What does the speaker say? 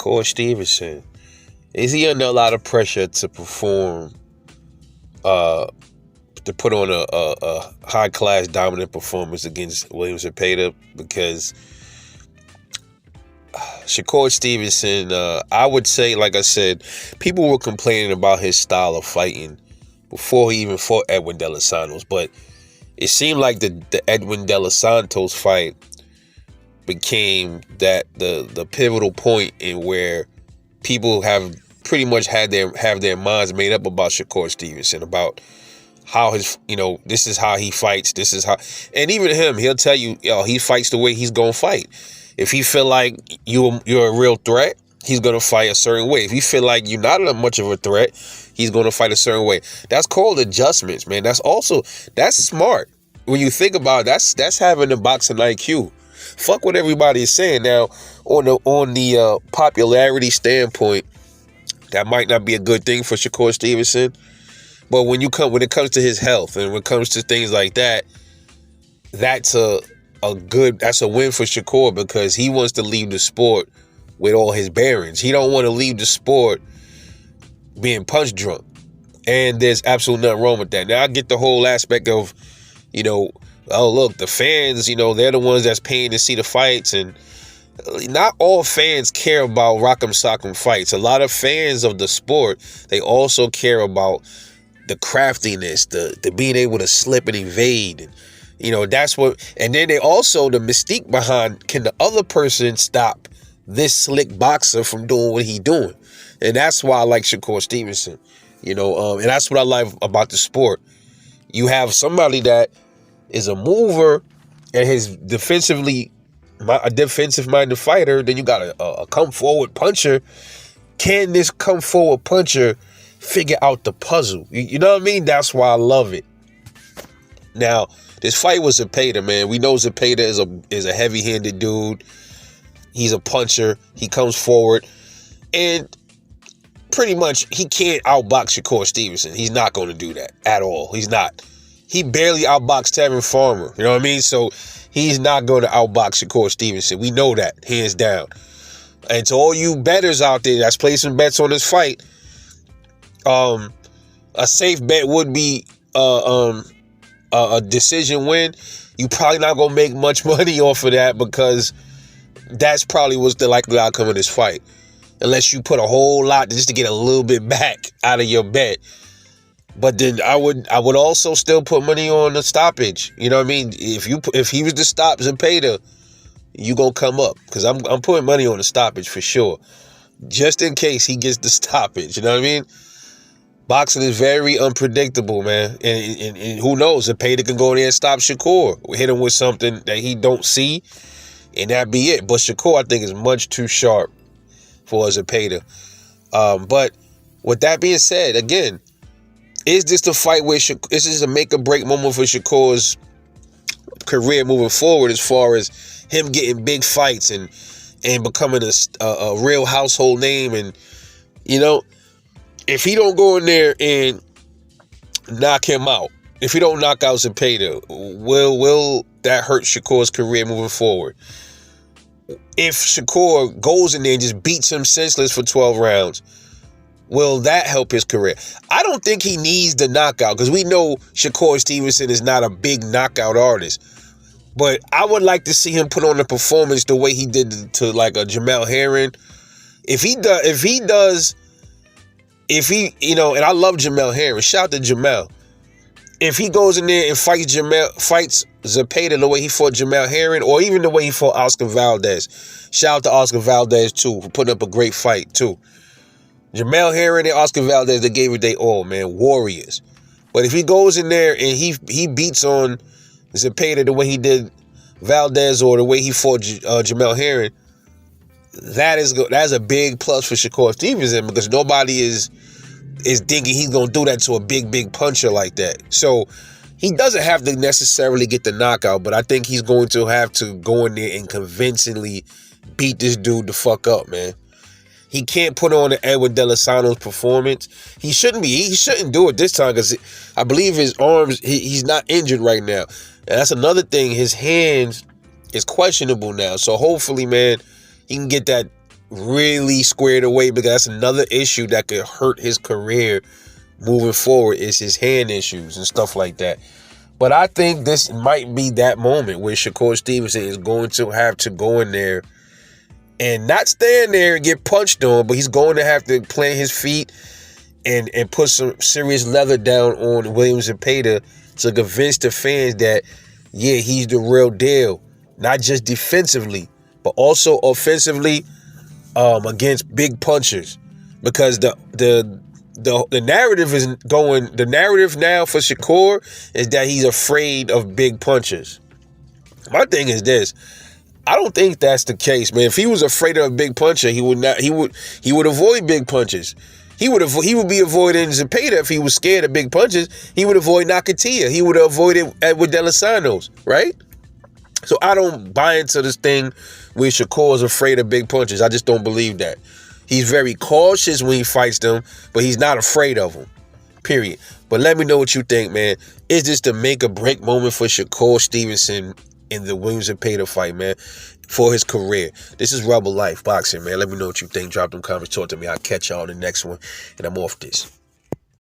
Shakur Stevenson, is he under a lot of pressure to perform, to put on a high-class dominant performance against William Zepeda? Because Shakur Stevenson, I would say, like I said, people were complaining about his style of fighting before he even fought Edwin de los Santos, but it seemed like the Edwin de los Santos fight became the pivotal point in where people have pretty much have their minds made up about Shakur Stevenson, about how his, this is how he fights, this is how, and even him, he'll tell you, he fights the way he's gonna fight. If he feel like you're a real threat, he's gonna fight a certain way. If he feel like you're not much of a threat, he's gonna fight a certain way. That's called adjustments, man. That's smart. When you think about it, that's having a boxing IQ. Fuck what everybody is saying. Now, on the popularity standpoint, that might not be a good thing for Shakur Stevenson. But when it comes to his health and when it comes to things like that, that's a win for Shakur, because he wants to leave the sport with all his bearings. He don't want to leave the sport being punch drunk. And there's absolutely nothing wrong with that. Now, I get the whole aspect of, oh, look, the fans, they're the ones that's paying to see the fights. And not all fans care about rock'em sock'em fights. A lot of fans of the sport, they also care about the craftiness, the being able to slip and evade. And, that's what, and then they also, the mystique behind, can the other person stop this slick boxer from doing what he doing? And that's why I like Shakur Stevenson, and that's what I like about the sport. You have somebody that is a mover and is a defensive-minded fighter. Then you got a come-forward puncher. Can this come-forward puncher figure out the puzzle? You know what I mean? That's why I love it. Now, this fight was Zepeda, man. We know Zepeda is a heavy-handed dude. He's a puncher. He comes forward. And pretty much he can't outbox Shakur Stevenson. He's not going to do that at all. He's not. He barely outboxed Tevin Farmer. You know what I mean? So he's not going to outbox Shakur Stevenson. We know that, hands down. And to all you bettors out there that's placing bets on this fight, a safe bet would be a decision win. You probably not going to make much money off of that, because that's probably what's the likely outcome of this fight. Unless you put a whole lot just to get a little bit back out of your bet. But then I would also still put money on the stoppage. You know what I mean? If he was to stop Zepeda, you gonna come up, because I'm putting money on the stoppage for sure, just in case he gets the stoppage. You know what I mean? Boxing is very unpredictable, man, and who knows? Zepeda can go in there and stop Shakur, hit him with something that he don't see, and that be it. But Shakur, I think, is much too sharp for Zepeda. But with that being said, again, is this the fight where is this a make or break moment for Shakur's career moving forward, as far as him getting big fights and becoming a real household name? And if he don't go in there and knock him out, if he don't knock out Zepeda, will that hurt Shakur's career moving forward? If Shakur goes in there and just beats him senseless for 12 rounds, will that help his career? I don't think he needs the knockout, because we know Shakur Stevenson is not a big knockout artist. But I would like to see him put on a performance the way he did to like a Jamel Herring. And I love Jamel Herring. Shout out to Jamel. If he goes in there and fights Zepeda the way he fought Jamel Herring, or even the way he fought Oscar Valdez. Shout out to Oscar Valdez too, for putting up a great fight too. Jamel Herring and Oscar Valdez, they gave it their all, man. Warriors. But if he goes in there and he beats on Zepeda the way he did Valdez, or the way he fought Jamel Herring, that's a big plus for Shakur Stevenson, because nobody is thinking he's going to do that to a big puncher like that. So he doesn't have to necessarily get the knockout, but I think he's going to have to go in there and convincingly beat this dude the fuck up, man. He can't put on an Edwin de los Santos performance. He shouldn't do it this time, because I believe his arms, he's not injured right now. And that's another thing. His hands is questionable now. So hopefully, man, he can get that really squared away, because that's another issue that could hurt his career moving forward, is his hand issues and stuff like that. But I think this might be that moment where Shakur Stevenson is going to have to go in there and not stand there and get punched on, but he's going to have to plant his feet and put some serious leather down on William Zepeda to convince the fans that, yeah, he's the real deal. Not just defensively, but also offensively, against big punchers. Because the narrative is going, the narrative now for Shakur is that he's afraid of big punches. My thing is this: I don't think that's the case, man. If he was afraid of a big puncher, he would avoid big punches. He would be avoiding Zepeda. If he was scared of big punches, he would avoid Nakatia. He would have avoided Edwin de los Santos, right? So I don't buy into this thing where Shakur is afraid of big punches. I just don't believe that. He's very cautious when he fights them, but he's not afraid of them, period. But let me know what you think, man. Is this the make or break moment for Shakur Stevenson in the William Zepeda fight, man, for his career? This is Rebel Life Boxing, man. Let me know what you think. Drop them comments. Talk to me. I'll catch y'all in the next one. And I'm off this.